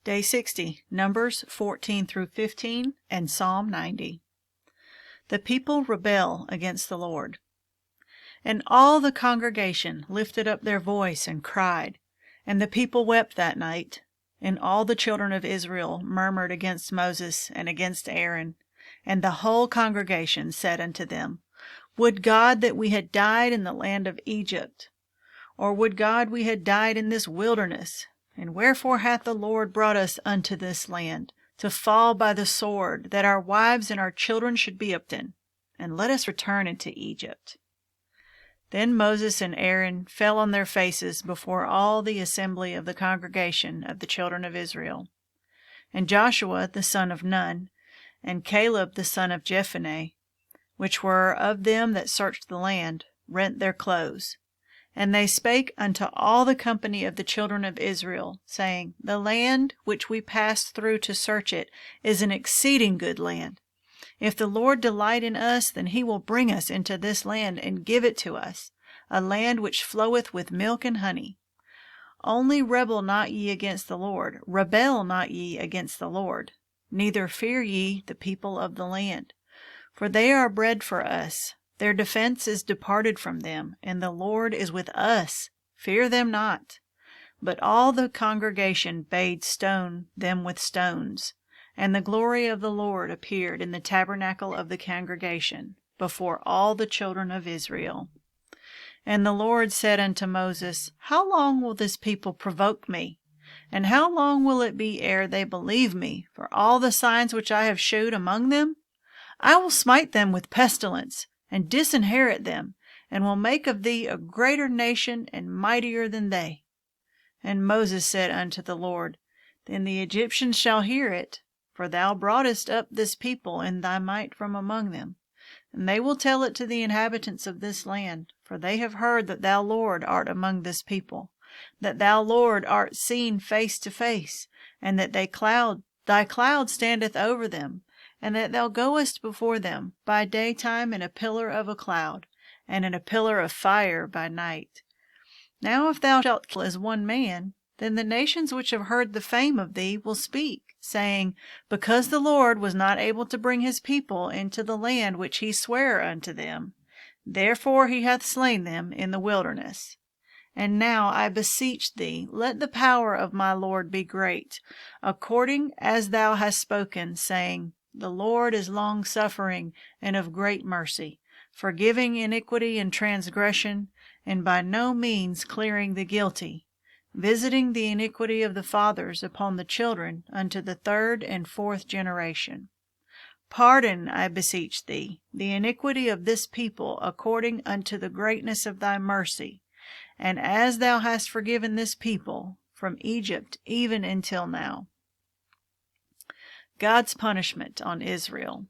Day 60, Numbers 14 through 15, and Psalm 90. The people rebel against the Lord. And all the congregation lifted up their voice and cried, and the people wept that night. And all the children of Israel murmured against Moses and against Aaron. And the whole congregation said unto them, Would God that we had died in the land of Egypt! Or would God we had died in this wilderness! And wherefore hath the Lord brought us unto this land, to fall by the sword, that our wives and our children should be upten? And let us return into Egypt. Then Moses and Aaron fell on their faces before all the assembly of the congregation of the children of Israel. And Joshua the son of Nun, and Caleb the son of Jephunneh, which were of them that searched the land, rent their clothes. And they spake unto all the company of the children of Israel, saying, The land which we passed through to search it is an exceeding good land. If the Lord delight in us, then he will bring us into this land and give it to us, a land which floweth with milk and honey. Only rebel not ye against the Lord, rebel not ye against the Lord, neither fear ye the people of the land. For they are bread for us. Their defense is departed from them, and the Lord is with us. Fear them not. But all the congregation bade stone them with stones. And the glory of the Lord appeared in the tabernacle of the congregation, before all the children of Israel. And the Lord said unto Moses, How long will this people provoke me? And how long will it be ere they believe me, for all the signs which I have shewed among them? I will smite them with pestilence, and disinherit them, and will make of thee a greater nation and mightier than they. And Moses said unto the Lord, Then the Egyptians shall hear it, for thou broughtest up this people in thy might from among them. And they will tell it to the inhabitants of this land, for they have heard that thou, Lord, art among this people, that thou, Lord, art seen face to face, and that thy cloud standeth over them, and that thou goest before them by daytime in a pillar of a cloud, and in a pillar of fire by night. Now if thou shalt kill as one man, then the nations which have heard the fame of thee will speak, saying, Because the Lord was not able to bring his people into the land which he sware unto them, therefore he hath slain them in the wilderness. And now I beseech thee, let the power of my Lord be great, according as thou hast spoken, saying, The Lord is long-suffering and of great mercy, forgiving iniquity and transgression, and by no means clearing the guilty, visiting the iniquity of the fathers upon the children unto the third and fourth generation. Pardon, I beseech thee, the iniquity of this people according unto the greatness of thy mercy, and as thou hast forgiven this people from Egypt even until now. God's punishment on Israel.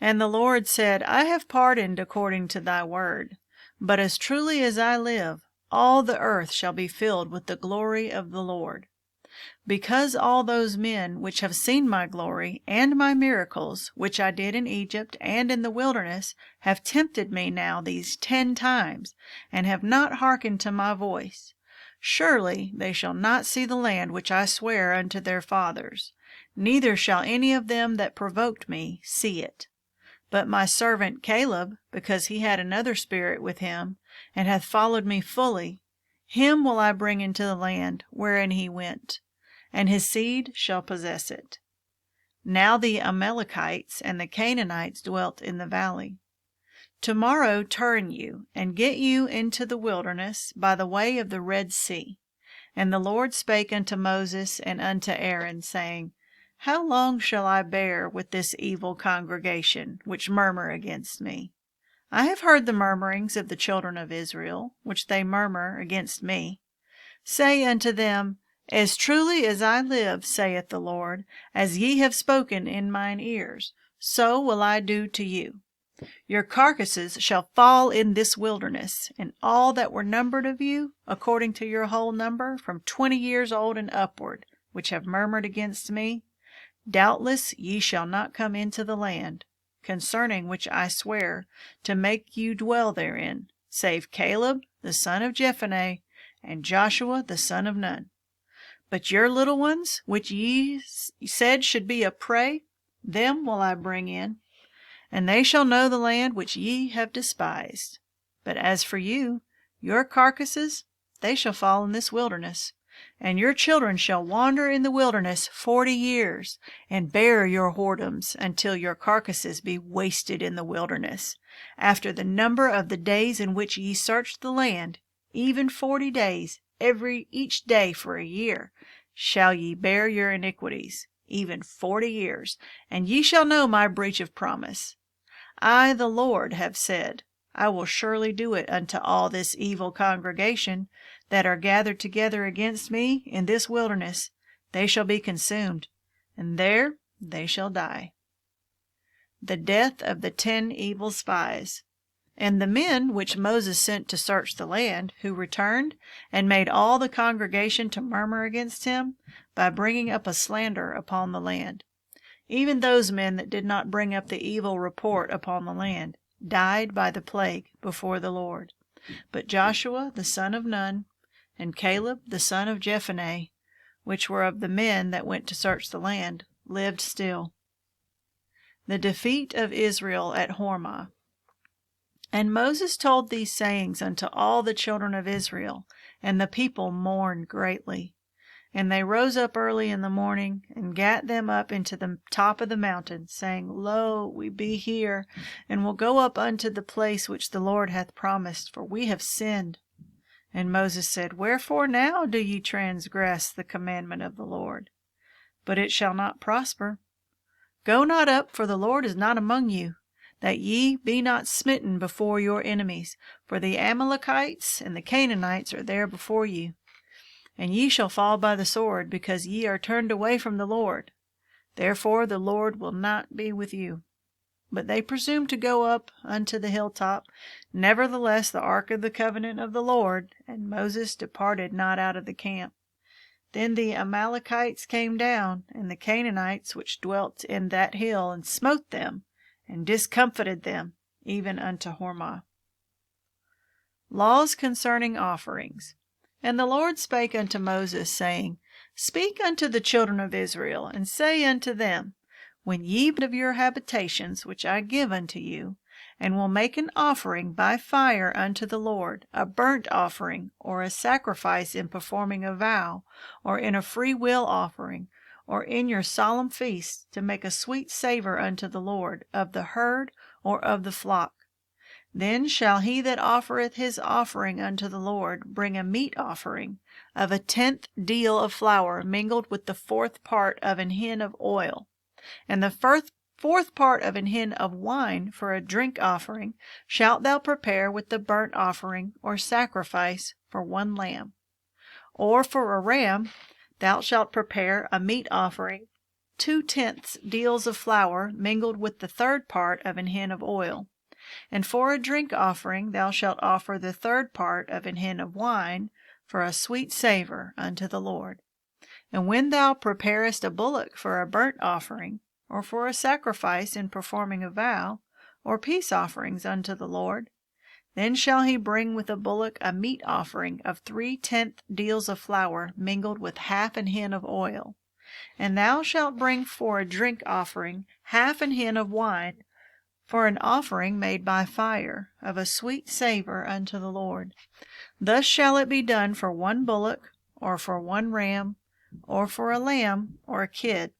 And the Lord said, I have pardoned according to thy word, but as truly as I live, all the earth shall be filled with the glory of the Lord. Because all those men which have seen my glory and my miracles, which I did in Egypt and in the wilderness, have tempted me now these 10 times, and have not hearkened to my voice, surely they shall not see the land which I sware unto their fathers, neither shall any of them that provoked me see it. But my servant Caleb, because he had another spirit with him, and hath followed me fully, him will I bring into the land wherein he went, and his seed shall possess it. Now the Amalekites and the Canaanites dwelt in the valley. Tomorrow turn you, and get you into the wilderness by the way of the Red Sea. And the Lord spake unto Moses and unto Aaron, saying, How long shall I bear with this evil congregation, which murmur against me? I have heard the murmurings of the children of Israel, which they murmur against me. Say unto them, As truly as I live, saith the Lord, as ye have spoken in mine ears, so will I do to you. Your carcasses shall fall in this wilderness, and all that were numbered of you, according to your whole number, from 20 years old and upward, which have murmured against me, doubtless ye shall not come into the land, concerning which I swear to make you dwell therein, save Caleb the son of Jephunneh, and Joshua the son of Nun. But your little ones, which ye said should be a prey, them will I bring in, and they shall know the land which ye have despised. But as for you, your carcasses, they shall fall in this wilderness, and your children shall wander in the wilderness 40 years, and bear your whoredoms until your carcasses be wasted in the wilderness, after the number of the days in which ye searched the land, even 40 days, each day for a year, shall ye bear your iniquities, even 40 years, and ye shall know my breach of promise. I, the Lord, have said, I will surely do it unto all this evil congregation that are gathered together against me in this wilderness. They shall be consumed, and there they shall die. The death of the 10 evil spies. And the men which Moses sent to search the land, who returned, and made all the congregation to murmur against him, by bringing up a slander upon the land. Even those men that did not bring up the evil report upon the land, died by the plague before the Lord. But Joshua the son of Nun, and Caleb the son of Jephunneh, which were of the men that went to search the land, lived still. The defeat of Israel at Hormah. And Moses told these sayings unto all the children of Israel, and the people mourned greatly. And they rose up early in the morning, and gat them up into the top of the mountain, saying, Lo, we be here, and will go up unto the place which the Lord hath promised, for we have sinned. And Moses said, Wherefore now do ye transgress the commandment of the Lord? But it shall not prosper. Go not up, for the Lord is not among you, that ye be not smitten before your enemies, for the Amalekites and the Canaanites are there before you. And ye shall fall by the sword, because ye are turned away from the Lord. Therefore the Lord will not be with you. But they presumed to go up unto the hilltop. Nevertheless the ark of the covenant of the Lord, and Moses departed not out of the camp. Then the Amalekites came down, and the Canaanites which dwelt in that hill, and smote them, and discomfited them, even unto Hormah. Laws concerning offerings. And the Lord spake unto Moses, saying, Speak unto the children of Israel, and say unto them, When ye of your habitations which I give unto you, and will make an offering by fire unto the Lord, a burnt offering, or a sacrifice in performing a vow, or in a free will offering, or in your solemn feasts, to make a sweet savour unto the Lord, of the herd or of the flock. Then shall he that offereth his offering unto the Lord bring a meat offering of 1/10 deal of flour mingled with the 4th part of an hin of oil, and the 4th part of an hin of wine for a drink offering shalt thou prepare with the burnt offering or sacrifice for 1 lamb. Or for a ram thou shalt prepare a meat offering, 2/10 deals of flour mingled with the 3rd part of an hin of oil. And for a drink offering thou shalt offer the 3rd part of an hin of wine for a sweet savour unto the Lord. And when thou preparest a bullock for a burnt offering, or for a sacrifice in performing a vow, or peace offerings unto the Lord, then shall he bring with a bullock a meat offering of 3/10 deals of flour mingled with half an hin of oil. And thou shalt bring for a drink offering half an hin of wine, for an offering made by fire, of a sweet savour unto the Lord. Thus shall it be done for 1 bullock, or for 1 ram, or for a lamb, or a kid,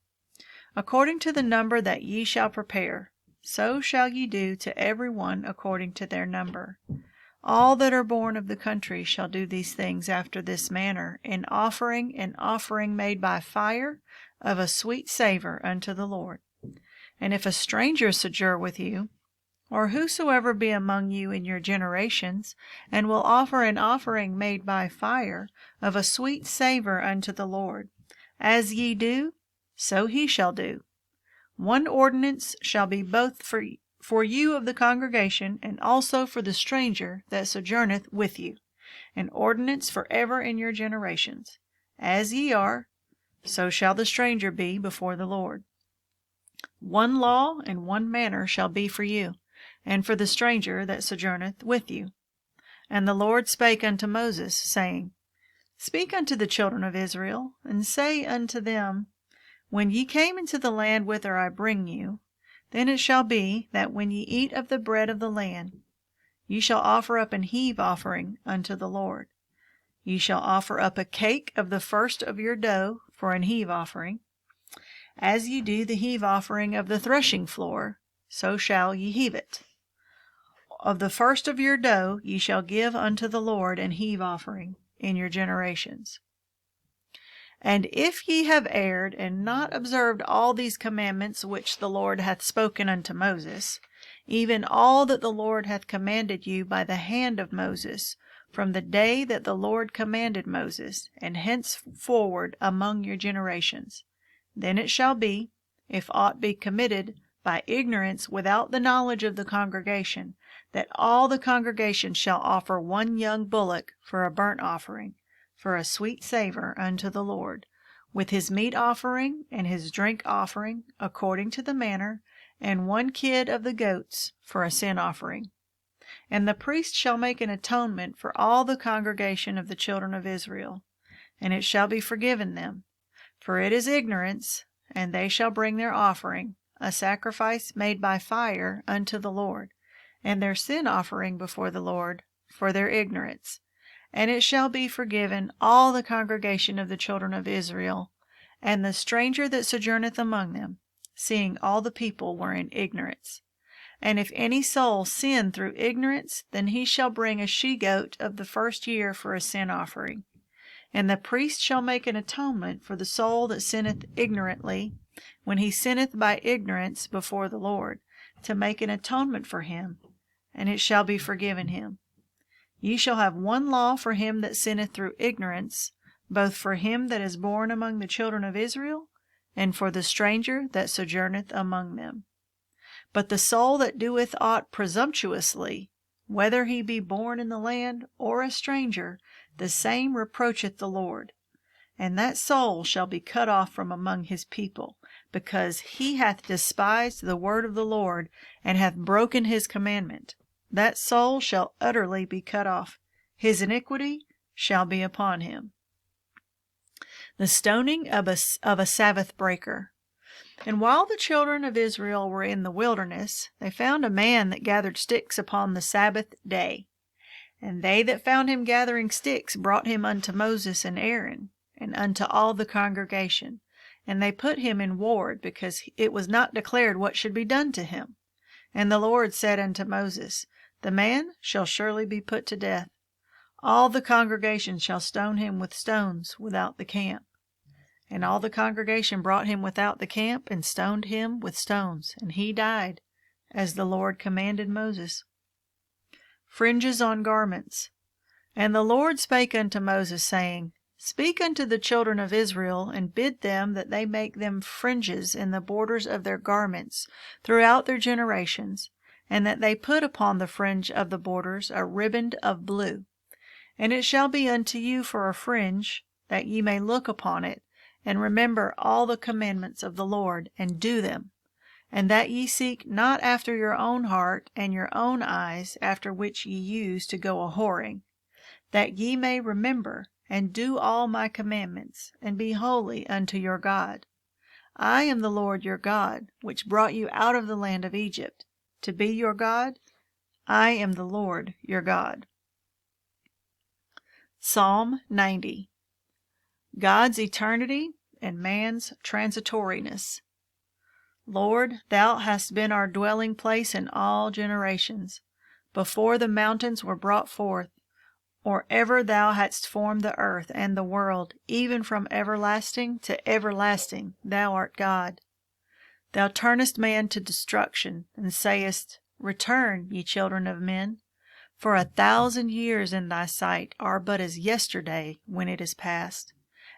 according to the number that ye shall prepare. So shall ye do to every one according to their number. All that are born of the country shall do these things after this manner, in offering an offering made by fire, of a sweet savour unto the Lord. And if a stranger sojourn with you, or whosoever be among you in your generations, and will offer an offering made by fire, of a sweet savour unto the Lord, as ye do, so he shall do. 1 ordinance shall be both for you of the congregation, and also for the stranger that sojourneth with you, an ordinance for ever in your generations. As ye are, so shall the stranger be before the Lord. 1 law and 1 manner shall be for you, and for the stranger that sojourneth with you. And the Lord spake unto Moses, saying, Speak unto the children of Israel, and say unto them, When ye came into the land whither I bring you, then it shall be, that when ye eat of the bread of the land, ye shall offer up an heave offering unto the Lord. Ye shall offer up a cake of the first of your dough for an heave offering. As ye do the heave offering of the threshing floor, so shall ye heave it. Of the first of your dough ye shall give unto the Lord an heave offering in your generations. And if ye have erred, and not observed all these commandments which the Lord hath spoken unto Moses, even all that the Lord hath commanded you by the hand of Moses, from the day that the Lord commanded Moses, and henceforward among your generations, then it shall be, if aught be committed by ignorance without the knowledge of the congregation, that all the congregation shall offer one young bullock for a burnt offering, for a sweet savor unto the Lord, with his meat offering and his drink offering, according to the manner, and one kid of the goats for a sin offering. And the priest shall make an atonement for all the congregation of the children of Israel, and it shall be forgiven them. For it is ignorance, and they shall bring their offering, a sacrifice made by fire unto the Lord, and their sin offering before the Lord, for their ignorance. And it shall be forgiven all the congregation of the children of Israel, and the stranger that sojourneth among them, seeing all the people were in ignorance. And if any soul sin through ignorance, then he shall bring a she-goat of the first year for a sin offering. And the priest shall make an atonement for the soul that sinneth ignorantly, when he sinneth by ignorance before the Lord, to make an atonement for him, and it shall be forgiven him. Ye shall have one law for him that sinneth through ignorance, both for him that is born among the children of Israel, and for the stranger that sojourneth among them. But the soul that doeth aught presumptuously, whether he be born in the land or a stranger, the same reproacheth the Lord. And that soul shall be cut off from among his people, because he hath despised the word of the Lord, and hath broken his commandment. That soul shall utterly be cut off. His iniquity shall be upon him. The stoning of a Sabbath breaker. And while the children of Israel were in the wilderness, they found a man that gathered sticks upon the Sabbath day. And they that found him gathering sticks brought him unto Moses and Aaron, and unto all the congregation. And they put him in ward, because it was not declared what should be done to him. And the Lord said unto Moses, The man shall surely be put to death. All the congregation shall stone him with stones without the camp. And all the congregation brought him without the camp, and stoned him with stones, and he died, as the Lord commanded Moses. Fringes on garments. And the Lord spake unto Moses, saying, Speak unto the children of Israel, and bid them that they make them fringes in the borders of their garments throughout their generations, and that they put upon the fringe of the borders a riband of blue. And it shall be unto you for a fringe, that ye may look upon it, and remember all the commandments of the Lord, and do them, and that ye seek not after your own heart and your own eyes, after which ye used to go a-whoring, that ye may remember and do all my commandments, and be holy unto your God. I am the Lord your God, which brought you out of the land of Egypt. To be your God, I am the Lord your God. Psalm 90. God's eternity and man's transitoriness. Lord, thou hast been our dwelling place in all generations, before the mountains were brought forth, or ever thou hadst formed the earth and the world, even from everlasting to everlasting thou art God. Thou turnest man to destruction, and sayest, Return, ye children of men, for 1,000 years in thy sight are but as yesterday when it is past,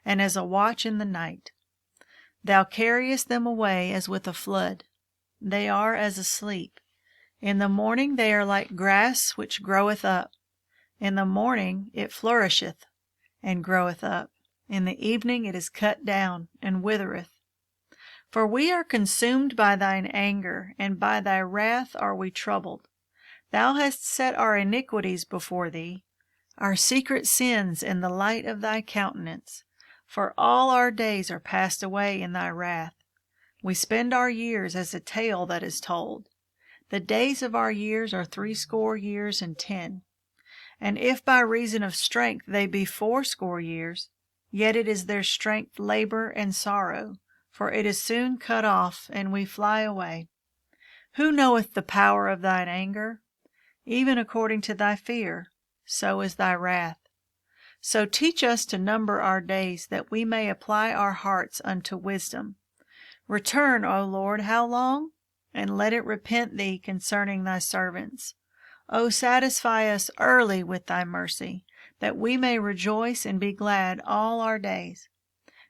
and as a watch in the night. Thou carriest them away as with a flood. They are as asleep. In the morning they are like grass which groweth up. In the morning it flourisheth and groweth up. In the evening it is cut down and withereth. For we are consumed by thine anger, and by thy wrath are we troubled. Thou hast set our iniquities before thee, our secret sins in the light of thy countenance. For all our days are passed away in thy wrath. We spend our years as a tale that is told. The days of our years are 80 years and 10. And if by reason of strength they be 80 years, yet it is their strength labor and sorrow, for it is soon cut off, and we fly away. Who knoweth the power of thine anger? Even according to thy fear, so is thy wrath. So teach us to number our days, that we may apply our hearts unto wisdom. Return, O Lord, how long? And let it repent thee concerning thy servants. O satisfy us early with thy mercy, that we may rejoice and be glad all our days.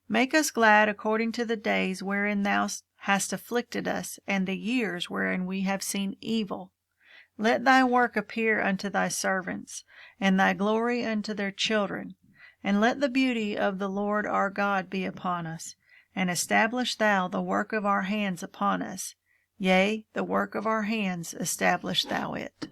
Make us glad according to the days wherein thou hast afflicted us, and the years wherein we have seen evil. Let thy work appear unto thy servants, and thy glory unto their children. And let the beauty of the Lord our God be upon us, and establish thou the work of our hands upon us. Yea, the work of our hands establish thou it.